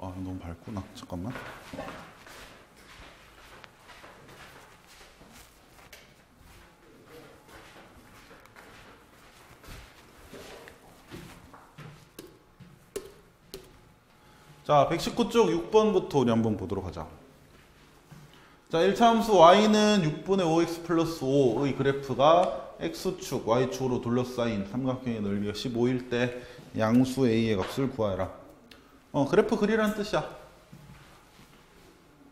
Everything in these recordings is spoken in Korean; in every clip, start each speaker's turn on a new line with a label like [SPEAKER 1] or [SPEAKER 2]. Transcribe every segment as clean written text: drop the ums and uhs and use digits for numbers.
[SPEAKER 1] 아, 너무 밝구나. 잠깐만. 자, 119쪽 6번부터 우리 한번 보도록 하자. 자, 1차 함수 y는 6분의 5x 플러스 5의 그래프가 x축, y축으로 둘러싸인 삼각형의 넓이가 15일 때 양수 a의 값을 구하여라. 그래프 그리라는 뜻이야.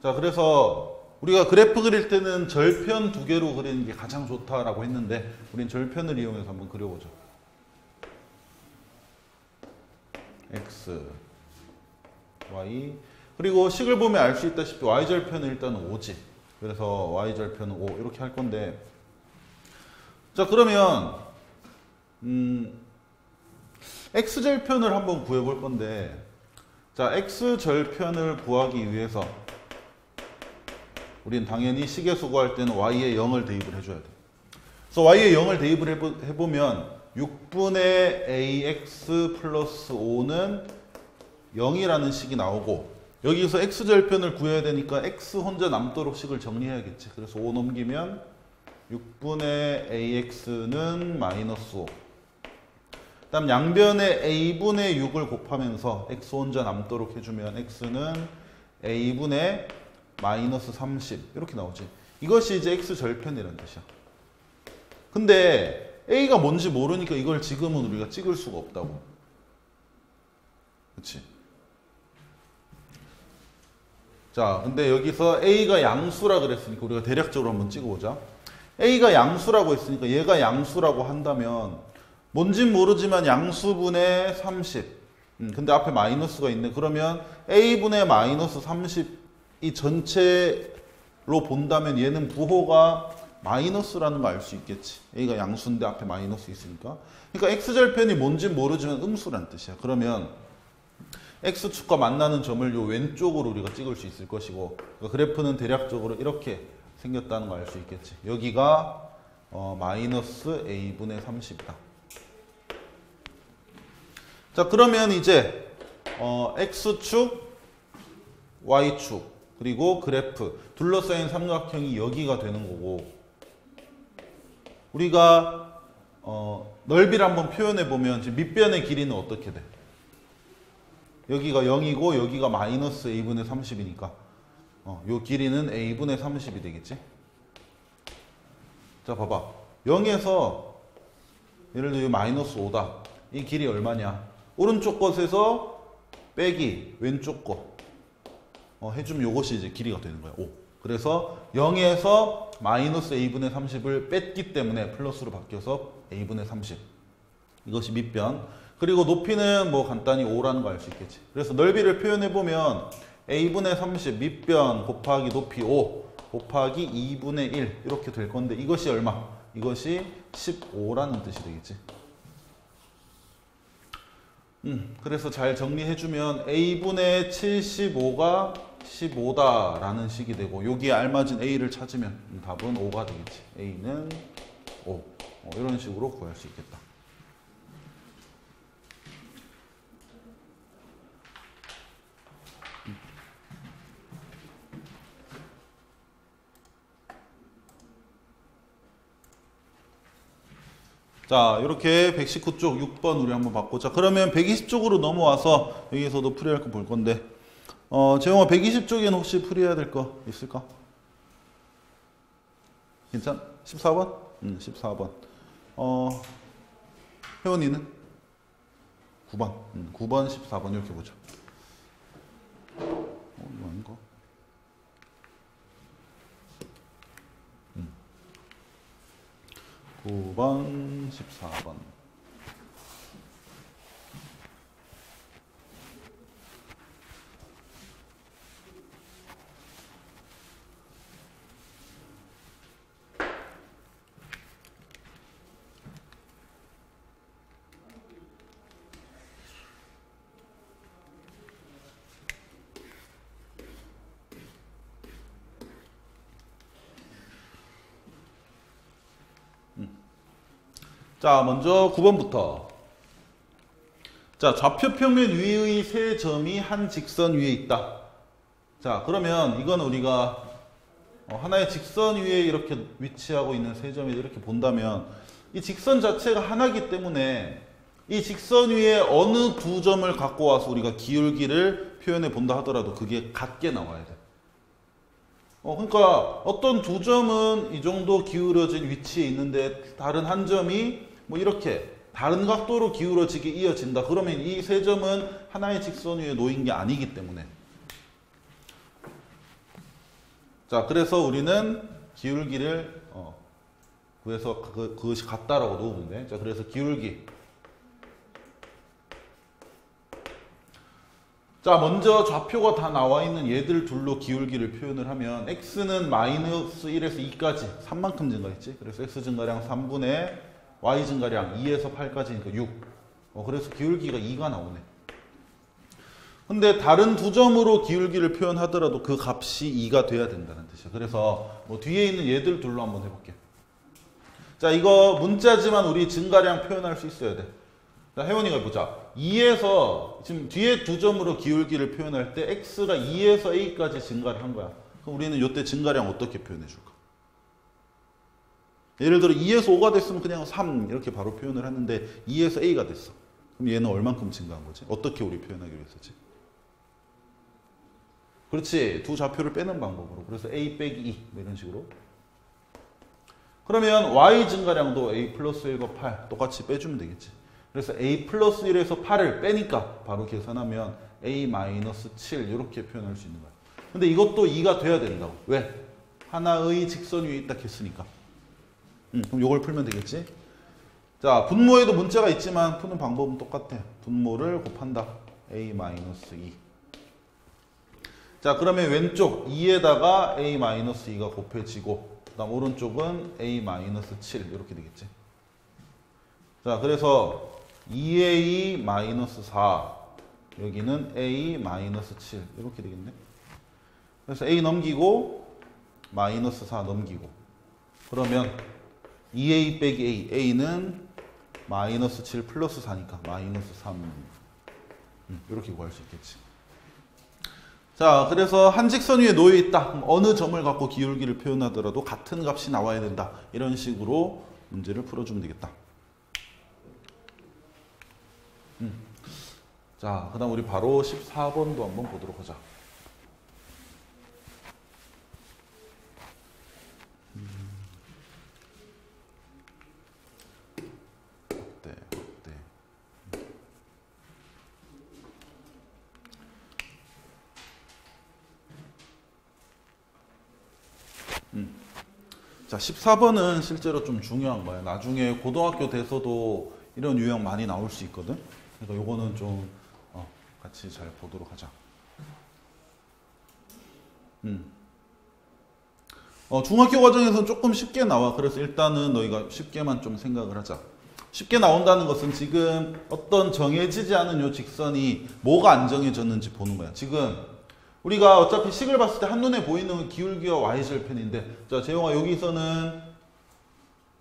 [SPEAKER 1] 자, 그래서 우리가 그래프 그릴 때는 절편 두 개로 그리는 게 가장 좋다라고 했는데 우린 절편을 이용해서 한번 그려보죠. x, y. 그리고 식을 보면 알 수 있다시피 y절편은 일단 5지. 그래서 y절편은 5 이렇게 할 건데, 자, 그러면 x절편을 한번 구해볼 건데, 자, x절편을 구하기 위해서 우린 당연히 식에서 구할 때는 y에 0을 대입을 해줘야 돼. 그래서 y에 0을 대입을 해보면 6분의 ax 플러스 5는 0이라는 식이 나오고, 여기서 x절편을 구해야 되니까 x 혼자 남도록 식을 정리해야겠지. 그래서 5 넘기면 6분의 ax는 마이너스 5. 그 다음 양변에 a분의 6을 곱하면서 x 혼자 남도록 해주면 x는 a분의 마이너스 30 이렇게 나오지. 이것이 이제 x절편이라는 뜻이야. 근데 a가 뭔지 모르니까 이걸 지금은 우리가 찍을 수가 없다고. 그치? 자, 근데 여기서 a가 양수라 그랬으니까 우리가 대략적으로 한번 찍어보자. a가 양수라고 했으니까 얘가 양수라고 한다면 뭔진 모르지만 양수분의 30. 근데 앞에 마이너스가 있네. 그러면 a분의 마이너스 30이 전체로 본다면 얘는 부호가 마이너스라는 걸 알 수 있겠지. a가 양수인데 앞에 마이너스 있으니까. 그러니까 x절편이 뭔진 모르지만 음수란 뜻이야. 그러면 x축과 만나는 점을 요 왼쪽으로 우리가 찍을 수 있을 것이고, 그러니까 그래프는 대략적으로 이렇게 생겼다는 걸 알 수 있겠지. 여기가 마이너스 a분의 30이다. 자, 그러면 이제 x축, y축, 그리고 그래프, 둘러싸인 삼각형이 여기가 되는 거고, 우리가 넓이를 한번 표현해 보면 지금 밑변의 길이는 어떻게 돼? 여기가 0이고 여기가 마이너스 a분의 30이니까 요 길이는 a분의 30이 되겠지? 자, 봐봐. 0에서 예를 들어 마이너스 5다. 이 길이 얼마냐? 오른쪽 것에서 빼기 왼쪽 거 해주면 요것이 이제 길이가 되는 거야. 5. 그래서 0에서 마이너스 a분의 30을 뺐기 때문에 플러스로 바뀌어서 a분의 30. 이것이 밑변. 그리고 높이는 뭐 간단히 5라는 거 알 수 있겠지. 그래서 넓이를 표현해 보면 a분의 30 밑변 곱하기 높이 5 곱하기 2분의 1 이렇게 될 건데, 이것이 얼마? 이것이 15라는 뜻이 되겠지. 그래서 잘 정리해주면 a분의 75가 15다라는 식이 되고, 여기에 알맞은 a를 찾으면 답은 5가 되겠지. a는 5. 이런 식으로 구할 수 있겠다. 자, 이렇게 119쪽 6번 우리 한번 봤고, 자, 그러면 120쪽으로 넘어와서 여기서도 풀이할 거 볼 건데, 재용아 120쪽에는 혹시 풀이해야 될 거 있을까? 괜찮? 14번? 14번. 혜원이는? 9번. 9번, 14번 이렇게 보자. 이거 아닌가? 9번, 14번. 자, 먼저 9번부터. 자, 좌표평면 위의 세 점이 한 직선 위에 있다. 자, 그러면 이건 우리가 하나의 직선 위에 이렇게 위치하고 있는 세 점이 이렇게 본다면 이 직선 자체가 하나이기 때문에 이 직선 위에 어느 두 점을 갖고 와서 우리가 기울기를 표현해 본다 하더라도 그게 같게 나와야 돼. 그러니까 어떤 두 점은 이 정도 기울어진 위치에 있는데 다른 한 점이 뭐 이렇게 다른 각도로 기울어지게 이어진다. 그러면 이 세 점은 하나의 직선 위에 놓인 게 아니기 때문에. 자, 그래서 우리는 기울기를 구해서 그것이 같다라고 놓으면 돼. 자, 그래서 기울기. 자, 먼저 좌표가 다 나와 있는 얘들 둘로 기울기를 표현을 하면 x는 마이너스 1에서 2까지 3만큼 증가했지. 그래서 x 증가량 3분의 y 증가량 2에서 8까지니까 6. 그래서 기울기가 2가 나오네. 근데 다른 두 점으로 기울기를 표현하더라도 그 값이 2가 돼야 된다는 뜻이야. 그래서 뭐 뒤에 있는 얘들 둘로 한번 해볼게. 자, 이거 문자지만 우리 증가량 표현할 수 있어야 돼. 자, 혜원이가 보자. 2에서 지금 뒤에 두 점으로 기울기를 표현할 때 x가 2에서 a까지 증가를 한 거야. 그럼 우리는 이때 증가량 어떻게 표현해 줄까? 예를 들어 2에서 5가 됐으면 그냥 3 이렇게 바로 표현을 했는데 2에서 a가 됐어. 그럼 얘는 얼만큼 증가한 거지? 어떻게 우리 표현하기로 했었지? 그렇지. 두 좌표를 빼는 방법으로. 그래서 a 빼기 2 이런 식으로. 그러면 y 증가량도 a 플러스 1과 8 똑같이 빼주면 되겠지. 그래서 a 플러스 1에서 8을 빼니까 바로 계산하면 a 마이너스 7 이렇게 표현할 수 있는 거야. 근데 이것도 2가 돼야 된다고. 왜? 하나의 직선 위에 있다 했으니까. 그럼 이걸 풀면 되겠지. 자, 분모에도 문자가 있지만 푸는 방법은 똑같아. 분모를 곱한다. a 마이너스 2. 자, 그러면 왼쪽 2에다가 a 마이너스 2가 곱해지고 그 다음 오른쪽은 a 마이너스 7 이렇게 되겠지. 자, 그래서 2a 마이너스 4 여기는 a 마이너스 7 이렇게 되겠네. 그래서 a 넘기고 마이너스 4 넘기고 그러면 2a 빼기 a a는 마이너스 7 플러스 4니까 마이너스 3 이렇게 구할 수 있겠지. 자, 그래서 한 직선 위에 놓여 있다. 그럼 어느 점을 갖고 기울기를 표현하더라도 같은 값이 나와야 된다. 이런 식으로 문제를 풀어주면 되겠다. 자, 그 다음 우리 바로 14번도 한번 보도록 하자. 어때? 자, 14번은 실제로 좀 중요한 거야. 나중에 고등학교 돼서도 이런 유형 많이 나올 수 있거든. 그러니까 요거는 좀 같이 잘 보도록 하자. 중학교 과정에서는 조금 쉽게 나와. 그래서 일단은 너희가 쉽게만 좀 생각을 하자. 쉽게 나온다는 것은 지금 어떤 정해지지 않은 요 직선이 뭐가 안 정해졌는지 보는 거야. 지금 우리가 어차피 식을 봤을 때 한눈에 보이는 기울기와 y절편인데, 자, 재용아, 여기서는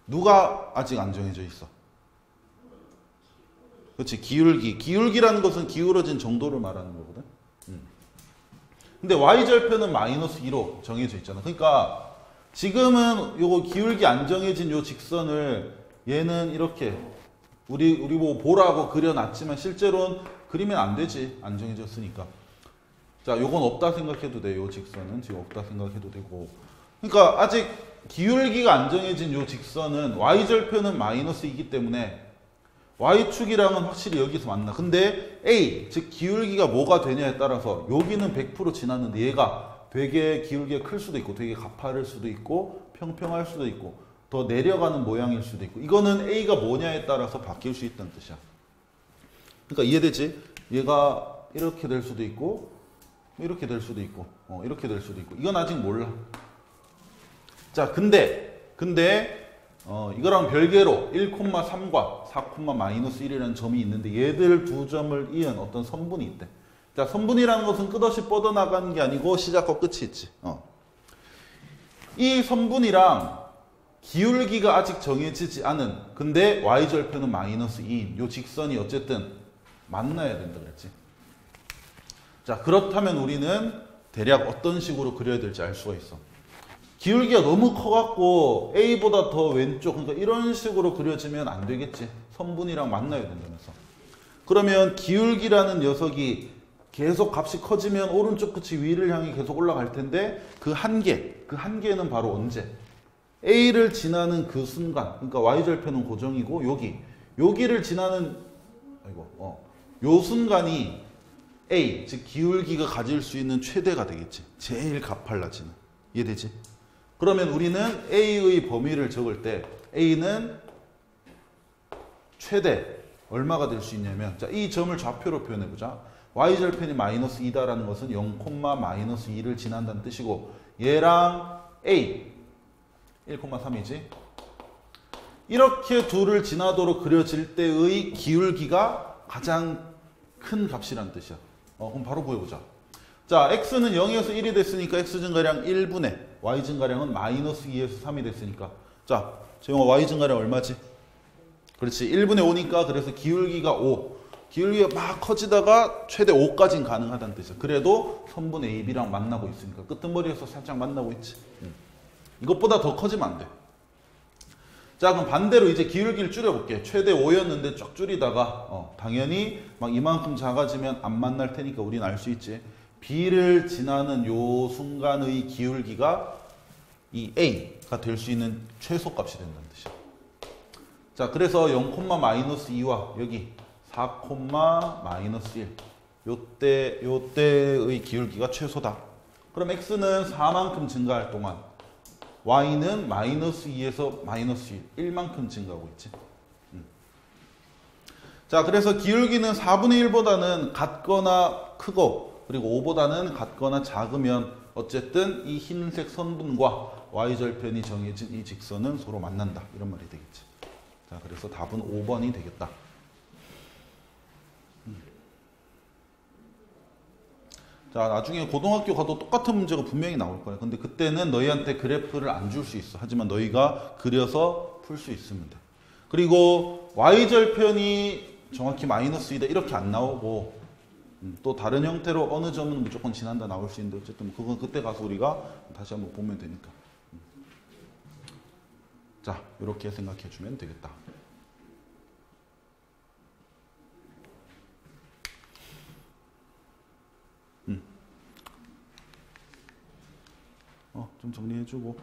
[SPEAKER 1] 누가 아직 안 정해져 있어? 그렇지, 기울기. 기울기라는 것은 기울어진 정도를 말하는 거거든. 근데 y절편은 마이너스 2로 정해져 있잖아. 그러니까 지금은 요거 기울기 안 정해진 요 직선을 얘는 이렇게 우리 보고 보라고 그려놨지만 실제로는 그리면 안 되지. 안 정해졌으니까. 자, 요건 없다 생각해도 돼. 요 직선은 지금 없다 생각해도 되고. 그러니까 아직 기울기가 안 정해진 요 직선은 y절편은 마이너스 2이기 때문에 y축이랑은 확실히 여기서 만나. 근데 a, 즉 기울기가 뭐가 되냐에 따라서 여기는 100% 지났는데 얘가 되게 기울기가 클 수도 있고 되게 가파를 수도 있고 평평할 수도 있고 더 내려가는 모양일 수도 있고, 이거는 a가 뭐냐에 따라서 바뀔 수 있다는 뜻이야. 그러니까 이해되지? 얘가 이렇게 될 수도 있고 이렇게 될 수도 있고 이렇게 될 수도 있고, 이건 아직 몰라. 자, 근데 이거랑 별개로 1,3과 4,-1이라는 점이 있는데 얘들 두 점을 이은 어떤 선분이 있대. 자, 선분이라는 것은 끝없이 뻗어나가는 게 아니고 시작과 끝이 있지. 이 선분이랑 기울기가 아직 정해지지 않은, 근데 y절편은 마이너스 2인 요 직선이 어쨌든 만나야 된다 그랬지. 자, 그렇다면 우리는 대략 어떤 식으로 그려야 될지 알 수가 있어. 기울기가 너무 커갖고 A보다 더 왼쪽, 그러니까 이런 식으로 그려지면 안 되겠지. 선분이랑 만나야 된다면서. 그러면 기울기라는 녀석이 계속 값이 커지면 오른쪽 끝이 위를 향해 계속 올라갈 텐데 그 한계는 바로 언제? A를 지나는 그 순간, 그러니까 Y절편은 고정이고 여기를 지나는 요 순간이 A, 즉 기울기가 가질 수 있는 최대가 되겠지. 제일 가팔라지는. 이해되지? 그러면 우리는 A의 범위를 적을 때 A는 최대 얼마가 될 수 있냐면, 자, 이 점을 좌표로 표현해보자. Y절편이 마이너스 2다라는 것은 0, 마이너스 2를 지난다는 뜻이고, 얘랑 A 1,3이지. 이렇게 둘을 지나도록 그려질 때의 기울기가 가장 큰 값이라는 뜻이야. 그럼 바로 구해보자. 자, x는 0에서 1이 됐으니까 x 증가량 1분의 y 증가량은 마이너스 2에서 3이 됐으니까, 자, 재용아 y 증가량 얼마지? 그렇지, 1분의 5니까 그래서 기울기가 5. 기울기가 막 커지다가 최대 5까지는 가능하다는 뜻이야. 그래도 선분 AB랑 만나고 있으니까 끄트머리에서 살짝 만나고 있지. 이것보다 더 커지면 안 돼. 자, 그럼 반대로 이제 기울기를 줄여볼게. 최대 5였는데 쫙 줄이다가 당연히 막 이만큼 작아지면 안 만날 테니까 우리는 알 수 있지. B를 지나는 요 순간의 기울기가 이 A가 될 수 있는 최소값이 된다는 뜻이야. 자, 그래서 0,-2와 여기 4, 마이너스 1 요때의 기울기가 최소다. 그럼 X는 4만큼 증가할 동안 Y는 마이너스 2에서 마이너스 1, 1만큼 증가하고 있지. 자, 그래서 기울기는 4분의 1보다는 같거나 크고, 그리고 5보다는 같거나 작으면 어쨌든 이 흰색 선분과 Y절편이 정해진 이 직선은 서로 만난다. 이런 말이 되겠지. 자, 그래서 답은 5번이 되겠다. 자, 나중에 고등학교 가도 똑같은 문제가 분명히 나올 거야. 근데 그때는 너희한테 그래프를 안 줄 수 있어. 하지만 너희가 그려서 풀 수 있으면 돼. 그리고 Y절편이 정확히 마이너스 2다 이렇게 안 나오고, 또 다른 형태로 어느 점은 무조건 지난다 나올 수 있는데, 어쨌든 그건 그때 가서 우리가 다시 한번 보면 되니까. 자, 이렇게 생각해 주면 되겠다. 좀 정리해주고.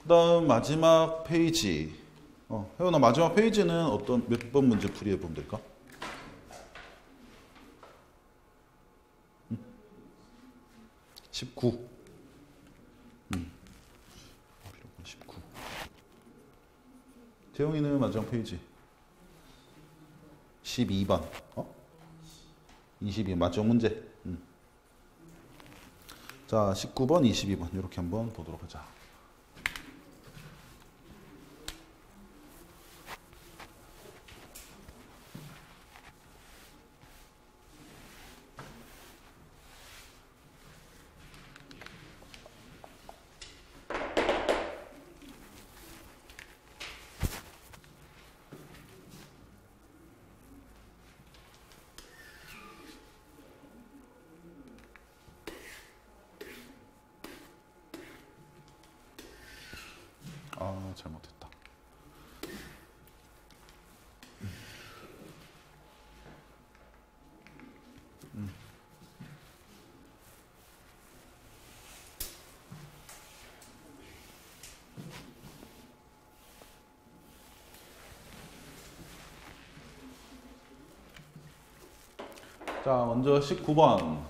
[SPEAKER 1] 그 다음 마지막 페이지. 혜원아, 마지막 페이지는 어떤 몇 번 문제 풀이해 보면 될까? 19. 19. 재용이는 마지막 페이지 12번. 22번 마지막 문제. 자, 19번, 22번 이렇게 한번 보도록 하자. 잘못했다. 자, 먼저 19번.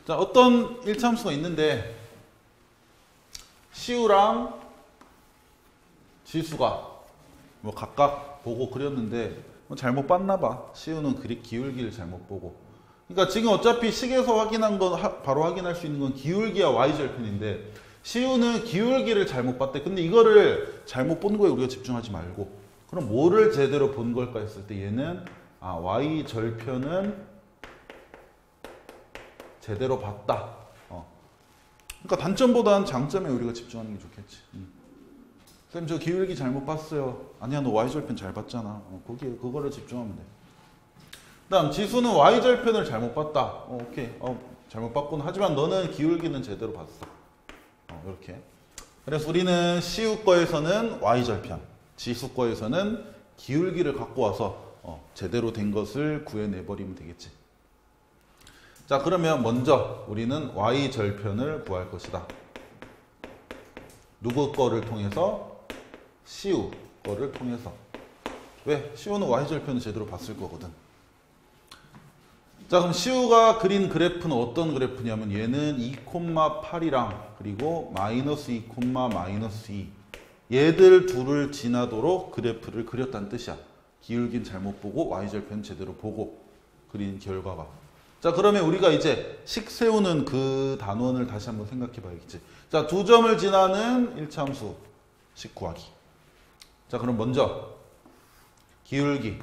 [SPEAKER 1] 자, 어떤 일참수가 있는데 시우랑 지수가 뭐 각각 보고 그렸는데 뭐 잘못 봤나 봐. 시우는 그릭 기울기를 잘못 보고. 그러니까 지금 어차피 식에서 확인한 건 바로 확인할 수 있는 건 기울기와 Y절편인데 시우는 기울기를 잘못 봤대. 근데 이거를 잘못 본 거에 우리가 집중하지 말고, 그럼 뭐를 제대로 본 걸까 했을 때 얘는 Y절편은 제대로 봤다. 그러니까 단점보다는 장점에 우리가 집중하는 게 좋겠지. 쌤, 저 기울기 잘못 봤어요. 아니야, 너 y절편 잘 봤잖아. 거기에 그거를 집중하면 돼. 그다음 지수는 y절편을 잘못 봤다. 오케이. 잘못 봤구나. 하지만 너는 기울기는 제대로 봤어. 이렇게. 그래서 우리는 시우 거에서는 y절편, 지수 거에서는 기울기를 갖고 와서 제대로 된 것을 구해내버리면 되겠지. 자, 그러면 먼저 우리는 y절편을 구할 것이다. 누구 거를 통해서? 시우 거를 통해서. 왜? 시우는 y절편을 제대로 봤을 거거든. 자, 그럼 시우가 그린 그래프는 어떤 그래프냐면 얘는 2,8이랑 그리고 마이너스 2, 마이너스 2 얘들 둘을 지나도록 그래프를 그렸다는 뜻이야. 기울기는 잘못 보고 y절편 제대로 보고 그린 결과가. 자, 그러면 우리가 이제 식 세우는 그 단원을 다시 한번 생각해 봐야겠지. 자, 두 점을 지나는 일차함수 식 구하기. 자, 그럼 먼저 기울기.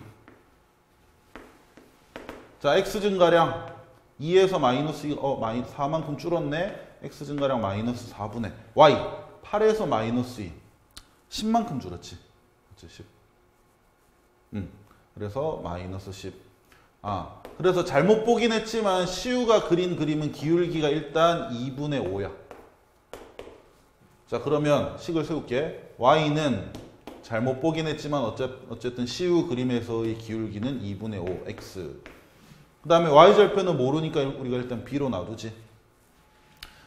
[SPEAKER 1] 자, x 증가량 2에서 마이너스 4만큼 줄었네. x 증가량 마이너스 4분의 y 8에서 마이너스 2 10만큼 줄었지. 그치, 10. 그래서 마이너스 10. 그래서 잘못 보긴 했지만 시우가 그린 그림은 기울기가 일단 2분의 5야. 자, 그러면 식을 세울게. y는 잘못 보긴 했지만 어쨌든 시우 그림에서의 기울기는 2분의 5 x. 그 다음에 y절편은 모르니까 우리가 일단 b로 놔두지.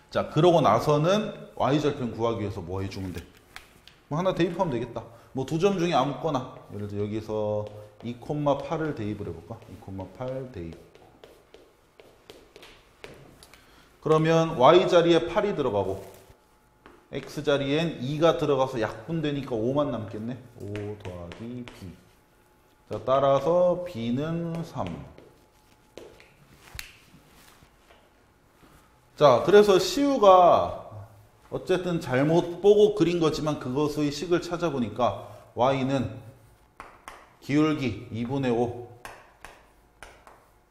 [SPEAKER 1] 자, 그러고 나서는 y절편 구하기 위해서 뭐 해주면 돼? 뭐 하나 대입하면 되겠다. 뭐 두 점 중에 아무거나. 예를 들어 여기서 2,8을 대입을 해볼까? 2,8 대입. 그러면 y자리에 8이 들어가고 x자리엔 2가 들어가서 약분되니까 5만 남겠네. 5 더하기 b. 자, 따라서 b는 3. 자, 그래서 시우가 어쨌든 잘못 보고 그린 거지만 그것의 식을 찾아보니까 y는 기울기 2분의 5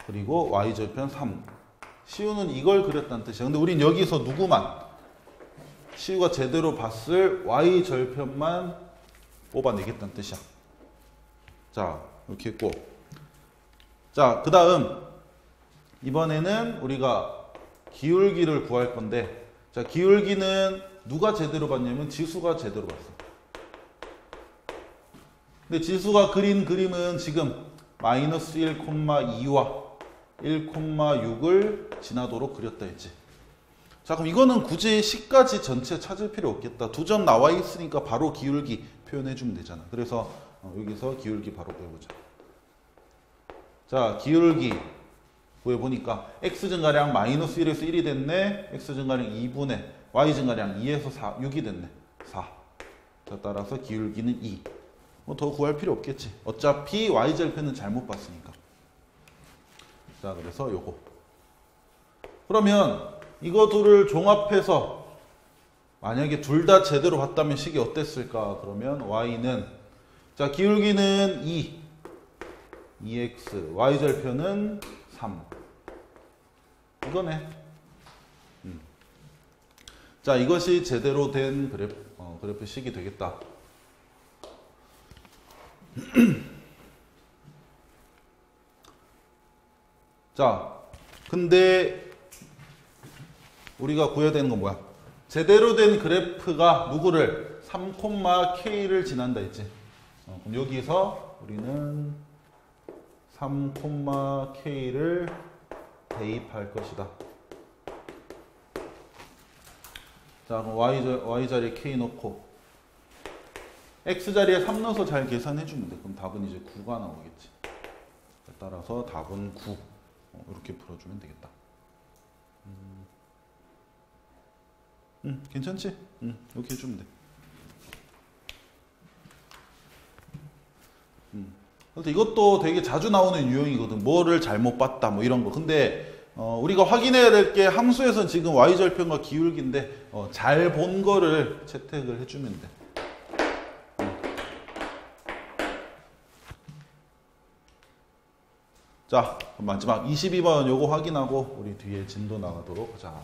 [SPEAKER 1] 그리고 y절편 3. 시우는 이걸 그렸다는 뜻이야. 근데 우린 여기서 누구만? 시우가 제대로 봤을 y절편만 뽑아내겠다는 뜻이야. 자, 이렇게 했고. 자, 그 다음 이번에는 우리가 기울기를 구할 건데, 자, 기울기는 누가 제대로 봤냐면 지수가 제대로 봤어. 근데 지수가 그린 그림은 지금 마이너스 1,2와 1,6을 지나도록 그렸다 했지. 자, 그럼 이거는 굳이 식까지 전체 찾을 필요 없겠다. 두 점 나와 있으니까 바로 기울기 표현해 주면 되잖아. 그래서 여기서 기울기 바로 구해보자. 자, 기울기 구해보니까 x 증가량 마이너스 1에서 1이 됐네. x 증가량 2분의 y 증가량 2에서 4, 6이 됐네. 4. 자, 따라서 기울기는 2. 뭐 더 구할 필요 없겠지. 어차피 y절편은 잘못 봤으니까. 자, 그래서 요거. 그러면 이거 둘을 종합해서 만약에 둘 다 제대로 봤다면 식이 어땠을까? 그러면 y는, 자, 기울기는 2x, y절편은 3. 이거네. 자, 이것이 제대로 된 그래프 식이 되겠다. 자, 근데 우리가 구해야 되는 건 뭐야? 제대로 된 그래프가 누구를? 3,k를 지난다 했지. 그럼 여기서 우리는 3,k를 대입할 것이다. 자, 그럼 y자리에 k 넣고 x자리에 3 넣어서 잘 계산해 주면 돼. 그럼 답은 이제 9가 나오겠지. 따라서 답은 9. 이렇게 풀어주면 되겠다. 괜찮지? 이렇게 해주면 돼. 그래서 이것도 되게 자주 나오는 유형이거든. 뭐를 잘못 봤다, 뭐 이런 거. 근데 우리가 확인해야 될 게 함수에서는 지금 y절편과 기울기인데 잘 본 거를 채택을 해주면 돼. 자, 마지막 22번 요거 확인하고 우리 뒤에 진도 나가도록 하자.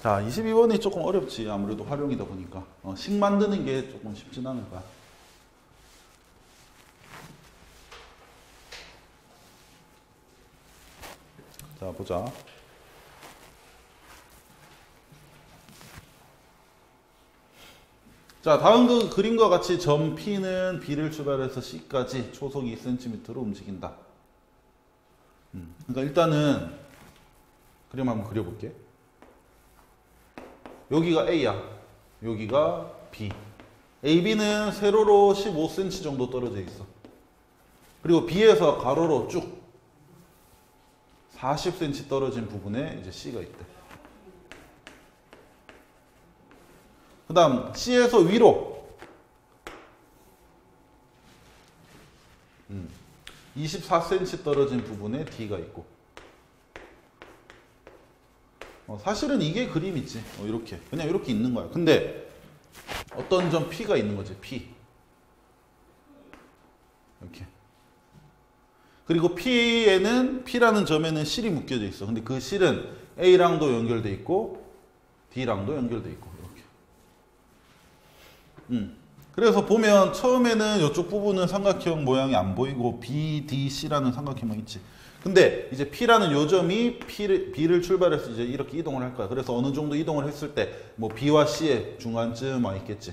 [SPEAKER 1] 자, 22번이 조금 어렵지. 아무래도 활용이다 보니까. 식 만드는 게 조금 쉽진 않을 거야. 자, 보자. 자, 다음 그 그림과 같이 점 P는 B를 출발해서 C까지 초속 2cm로 움직인다. 그러니까 일단은 그림 한번 그려볼게. 여기가 A야. 여기가 B. AB는 세로로 15cm 정도 떨어져 있어. 그리고 B에서 가로로 쭉 40cm 떨어진 부분에 이제 C가 있대. 그 다음 C에서 위로 24cm 떨어진 부분에 D가 있고, 사실은 이게 그림이지. 이렇게 그냥 이렇게 있는 거야. 근데 어떤 점 P가 있는 거지. P 이렇게. 그리고 P라는 점에는 실이 묶여져 있어. 근데 그 실은 A랑도 연결돼 있고 D랑도 연결돼 있고 이렇게. 그래서 보면 처음에는 이쪽 부분은 삼각형 모양이 안 보이고 BDC라는 삼각형만 있지. 근데 이제 P라는 요점이 B를 출발해서 이제 이렇게 이동을 할 거야. 그래서 어느 정도 이동을 했을 때 뭐 B와 C의 중간쯤 와 있겠지.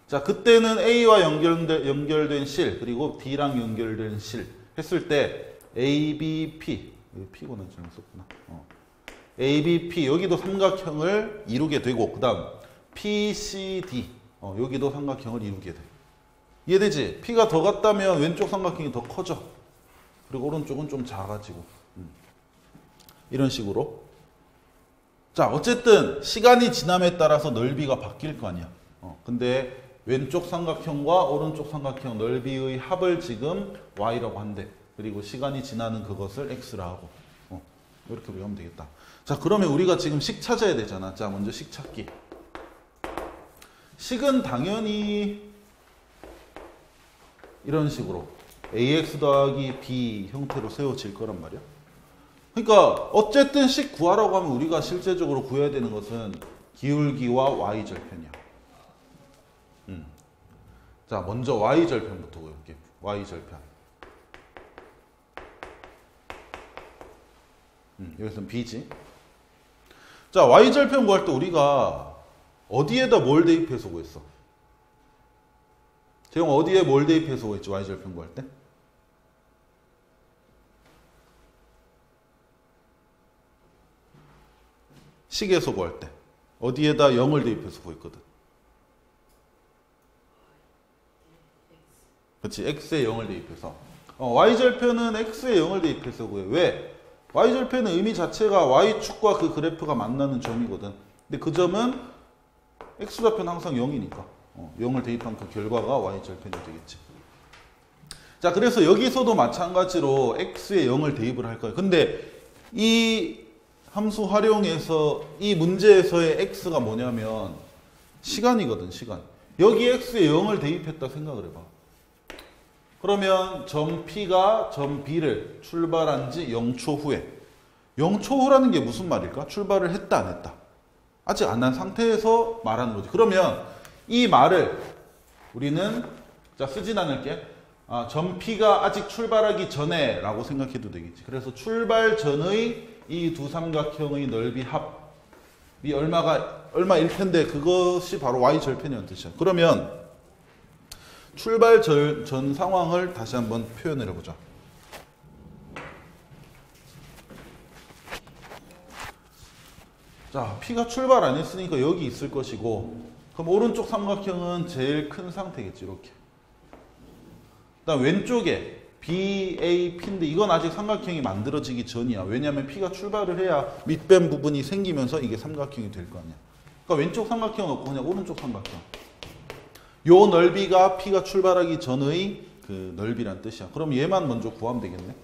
[SPEAKER 1] 자, 그때는 A와 연결된 실 그리고 D랑 연결된 실 했을 때 ABP, P구나, 잘못 썼구나. ABP 여기도 삼각형을 이루게 되고, 그 다음 PCD 여기도 삼각형을 이루게 돼. 이해되지? P가 더 같다면 왼쪽 삼각형이 더 커져. 그리고 오른쪽은 좀 작아지고. 이런 식으로. 자, 어쨌든 시간이 지남에 따라서 넓이가 바뀔 거 아니야. 근데 왼쪽 삼각형과 오른쪽 삼각형 넓이의 합을 지금 y라고 한대. 그리고 시간이 지나는 그것을 x라 하고. 이렇게 우리가 하면 되겠다. 자, 그러면 우리가 지금 식 찾아야 되잖아. 자, 먼저 식 찾기. 식은 당연히 이런 식으로 ax 더하기 b 형태로 세워질 거란 말이야. 그러니까 어쨌든 식 구하라고 하면 우리가 실제적으로 구해야 되는 것은 기울기와 y절편이야. 자, 먼저 y절편부터 구해볼게. y절편. 여기서는 b지. 자, y절편 구할 때 우리가 어디에다 뭘 대입해서 구했어? 재용 어디에 뭘 대입해서 구했지? y절편 구할 때? 식에서 구할 때 어디에다 0을 대입해서 구했거든. 그렇지, x에 0을 대입해서. y절편은 x에 0을 대입해서 구해. 왜? y절편의 의미 자체가 y축과 그 그래프가 만나는 점이거든. 근데 그 점은 x좌표는 항상 0이니까 0을 대입한 그 결과가 y절편이 되겠지. 자, 그래서 여기서도 마찬가지로 x에 0을 대입을 할 거예요. 근데 이 함수 활용해서 이 문제에서의 x가 뭐냐면 시간이거든, 시간. 여기 x에 0을 대입했다 생각을 해봐. 그러면 점 P가 점 B를 출발한 지 0초 후에. 0초 후라는 게 무슨 말일까? 출발을 했다 안 했다? 아직 안 한 상태에서 말하는 거지. 그러면 이 말을 우리는 자 쓰진 않을게. 점 P가 아직 출발하기 전에 라고 생각해도 되겠지. 그래서 출발 전의 이 두 삼각형의 넓이 합이 얼마일 텐데 그것이 바로 y절편이라는 뜻이야. 그러면 출발 전 상황을 다시 한번 표현을 해보자. 자, P가 출발 안 했으니까 여기 있을 것이고, 그럼 오른쪽 삼각형은 제일 큰 상태겠지, 이렇게. 그다음 왼쪽에 BAP인데 이건 아직 삼각형이 만들어지기 전이야. 왜냐하면 P가 출발을 해야 밑변 부분이 생기면서 이게 삼각형이 될 거 아니야. 그러니까 왼쪽 삼각형 없고 그냥 오른쪽 삼각형. 요 넓이가 P가 출발하기 전의 그 넓이란 뜻이야. 그럼 얘만 먼저 구하면 되겠네.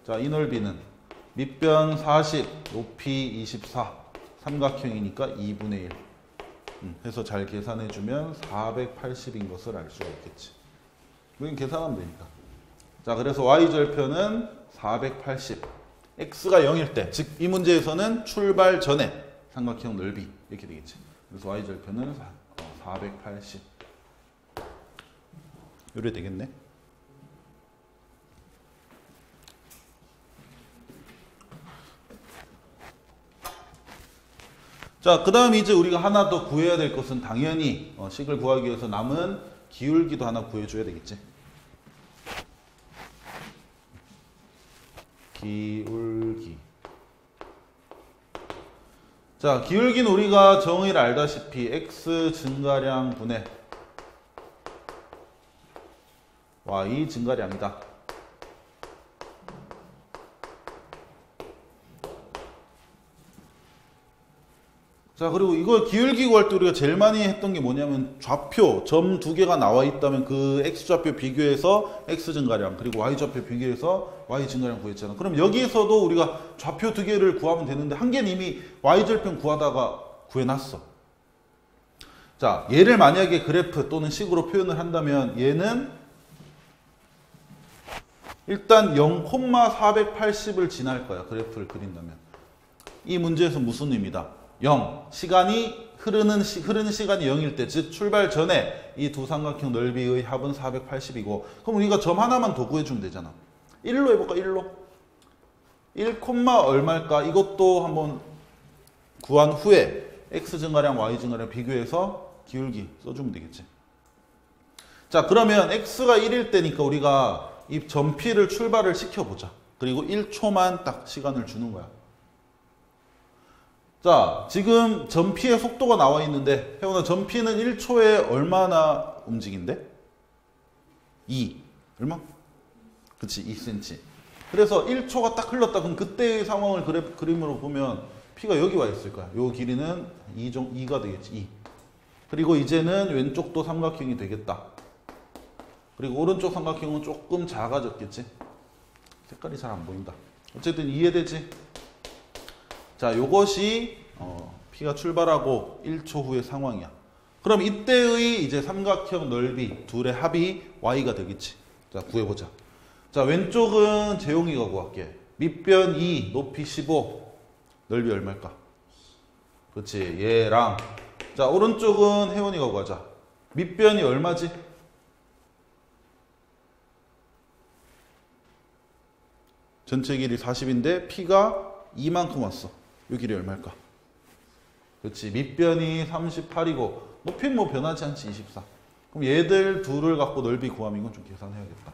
[SPEAKER 1] 자, 이 넓이는 밑변 40, 높이 24. 삼각형이니까 2분의 1. 해서 잘 계산해주면 480인 것을 알 수가 있겠지. 우린 계산하면 되니까. 자, 그래서 y절편은 480. x가 0일 때, 즉 이 문제에서는 출발 전에 삼각형 넓이 이렇게 되겠지. 그래서 y절편은 480 이래 되겠네. 자, 그 다음 이제 우리가 하나 더 구해야 될 것은 당연히 식을 구하기 위해서 남은 기울기도 하나 구해줘야 되겠지. 기울기. 자, 기울기는 우리가 정의를 알다시피 x 증가량 분의 y 증가량이다. 자, 그리고 이거 기울기 구할 때 우리가 제일 많이 했던 게 뭐냐면 좌표, 점 두 개가 나와 있다면 그 x좌표 비교해서 x 증가량 그리고 y좌표 비교해서 y 증가량 구했잖아. 그럼 여기에서도 우리가 좌표 두 개를 구하면 되는데 한 개는 이미 y절편 구하다가 구해놨어. 자, 얘를 만약에 그래프 또는 식으로 표현을 한다면 얘는 일단 0,480을 지날 거야. 그래프를 그린다면. 이 문제에서 무슨 의미다? 0. 흐르는 시간이 0일 때, 즉 출발 전에 이 두 삼각형 넓이의 합은 480이고, 그럼 우리가 점 하나만 더 구해주면 되잖아. 1로 해볼까? 1로. 1, 얼마일까? 이것도 한번 구한 후에 x 증가량, y 증가량 비교해서 기울기 써주면 되겠지. 자, 그러면 x가 1일 때니까 우리가 이 점 P를 출발을 시켜보자. 그리고 1초만 딱 시간을 주는 거야. 자, 지금 점 P의 속도가 나와 있는데, 혜원아, 점 P는 1초에 얼마나 움직인대? 2. 얼마? 그치, 2cm. 그래서 1초가 딱 흘렀다. 그럼 그때의 상황을 그림으로 보면 P가 여기 와 있을 거야. 요 길이는 2가 되겠지, 2. 그리고 이제는 왼쪽도 삼각형이 되겠다. 그리고 오른쪽 삼각형은 조금 작아졌겠지? 색깔이 잘 안 보인다. 어쨌든 이해되지? 자, 요것이 P가 출발하고 1초 후의 상황이야. 그럼 이때의 이제 삼각형 넓이 둘의 합이 y가 되겠지. 자, 구해보자. 자, 왼쪽은 재용이가 구할게. 밑변 2, 높이 15, 넓이 얼마일까? 그렇지, 얘랑. 자, 오른쪽은 혜원이가 구하자. 밑변이 얼마지? 전체 길이 40인데 P가 2만큼 왔어. 이 길이 얼마일까? 그렇지. 밑변이 38이고 높이는 뭐 변하지 않지, 24. 그럼 얘들 둘을 갖고 넓이 구하면 이건 좀 계산해야겠다.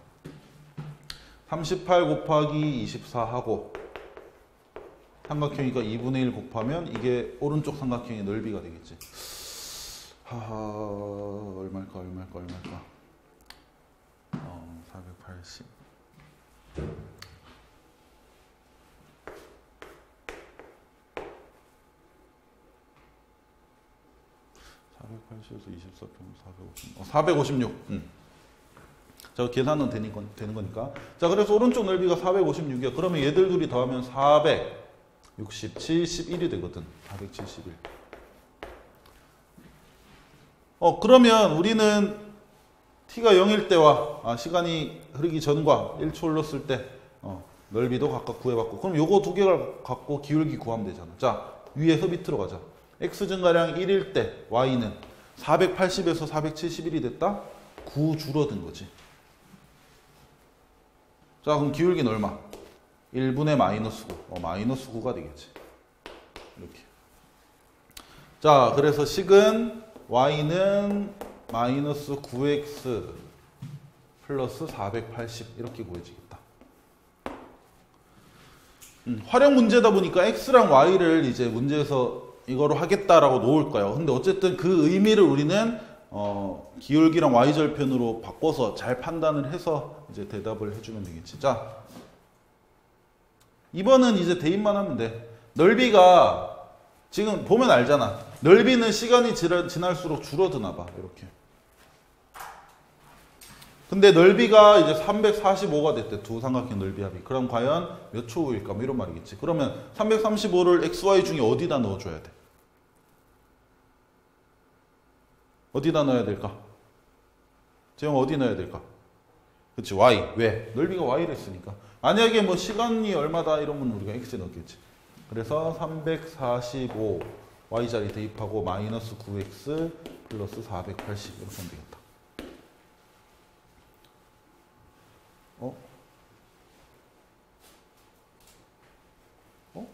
[SPEAKER 1] 38 곱하기 24 하고 삼각형이니까 2분의 1 곱하면 이게 오른쪽 삼각형의 넓이가 되겠지. 하하, 얼마일까? 480. 480에서 24 빼면 456. 자, 계산은 되는 거니까. 자, 그래서 오른쪽 넓이가 456이야. 그러면 얘들 둘이 더하면 460, 71이 되거든. 471. 그러면 우리는 t가 0일 때와 시간이 흐르기 전과 1초 흘렀을 때 넓이도 각각 구해봤고, 그럼 요거 두 개를 갖고 기울기 구하면 되잖아. 자, 위에서 밑으로 가자. x 증가량 1일 때 y는 480에서 471이 됐다? 9 줄어든 거지. 자, 그럼 기울기는 얼마? 1분의 마이너스 9. 마이너스 9가 되겠지. 이렇게. 자, 그래서 식은 y는 마이너스 9x 플러스 480 이렇게 구해지겠다. 활용 문제다 보니까 x랑 y를 이제 문제에서 이거로 하겠다라고 놓을 거예요. 근데 어쨌든 그 의미를 우리는 기울기랑 y절편으로 바꿔서 잘 판단을 해서 이제 대답을 해주면 되겠지. 자, 2번은 이제 대입만 하면 돼. 넓이가 지금 보면 알잖아. 넓이는 시간이 지날수록 줄어드나 봐. 이렇게. 근데 넓이가 이제 345가 됐대. 두 삼각형 넓이 합이. 그럼 과연 몇 초 후일까? 뭐 이런 말이겠지. 그러면 335를 xy 중에 어디다 넣어줘야 돼? 어디다 넣어야 될까? 재영 어디 넣어야 될까? 그치, y. 왜? 넓이가 y를 했으니까. 만약에 뭐 시간이 얼마다 이러면 우리가 x에 넣겠지. 그래서 345 y자리 대입하고 마이너스 9x 플러스 480 이렇게 하면 되겠다. 어? 어?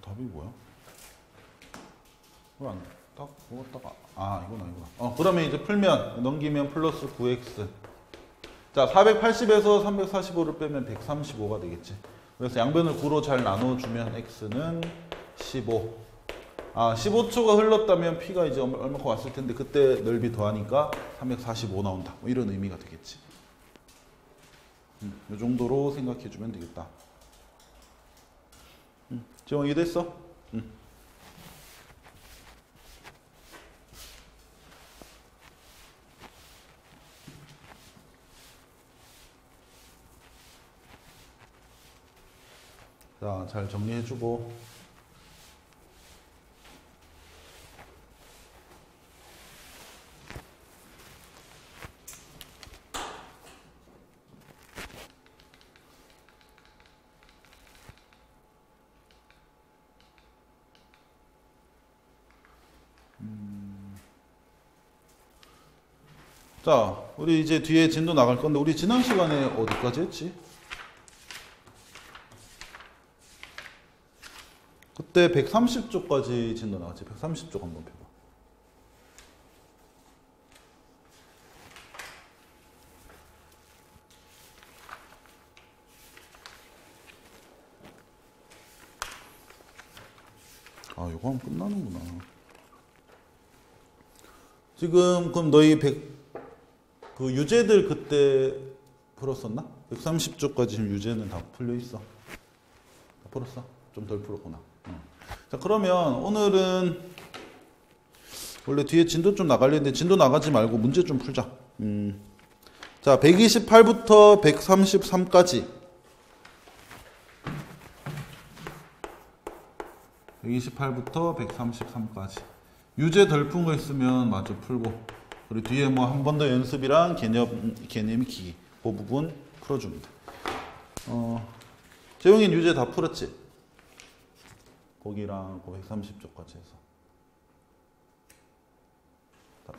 [SPEAKER 1] 답이 뭐야? 왜 안, 딱, 그거다가, 이거나. 그러면 이제 풀면, 넘기면 플러스 9x. 자, 480에서 345를 빼면 135가 되겠지. 그래서 양변을 9로 잘 나눠주면 x는 15. 15초가 흘렀다면 p가 이제 얼마큼 왔을 텐데, 그때 넓이 더하니까 345 나온다. 뭐 이런 의미가 되겠지. 이 정도로 생각해주면 되겠다. 지금 이해됐어? 자, 잘 정리해주고. 자, 우리 이제 뒤에 진도 나갈 건데, 우리 지난 시간에 어디까지 했지? 그때 130쪽까지 진도 나왔지. 130쪽 한번 펴봐. 이거 하면 끝나는구나. 지금 그럼 너희 그 유제들 그때 풀었었나? 130쪽까지 지금 유제는 다 풀려 있어. 다 풀었어? 좀 덜 풀었구나. 자, 그러면 오늘은 원래 뒤에 진도 좀 나가려는데 진도 나가지 말고 문제 좀 풀자. 자, 128부터 133까지. 128부터 133까지. 유제 덜 푼 거 있으면 마저 풀고. 그리고 뒤에 뭐 한 번 더 연습이랑 개념 기기. 그 부분 풀어줍니다. 재용이는 유제 다 풀었지? 거기랑 130쪽까지 해서.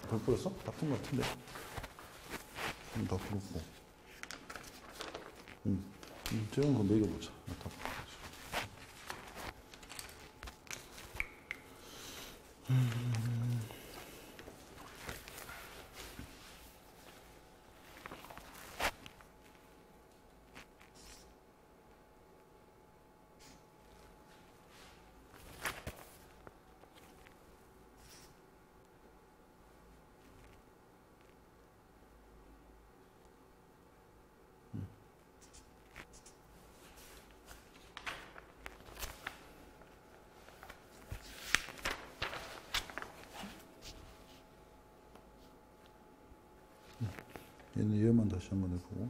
[SPEAKER 1] 덜 풀었어? 다 푼 거 같은데. 다 풀었고. 재용이 그거 매겨보자. 다 얘만 다시 한번 해보고.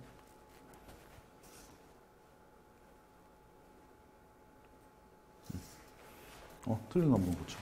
[SPEAKER 1] 틀린 거 한번 고쳐.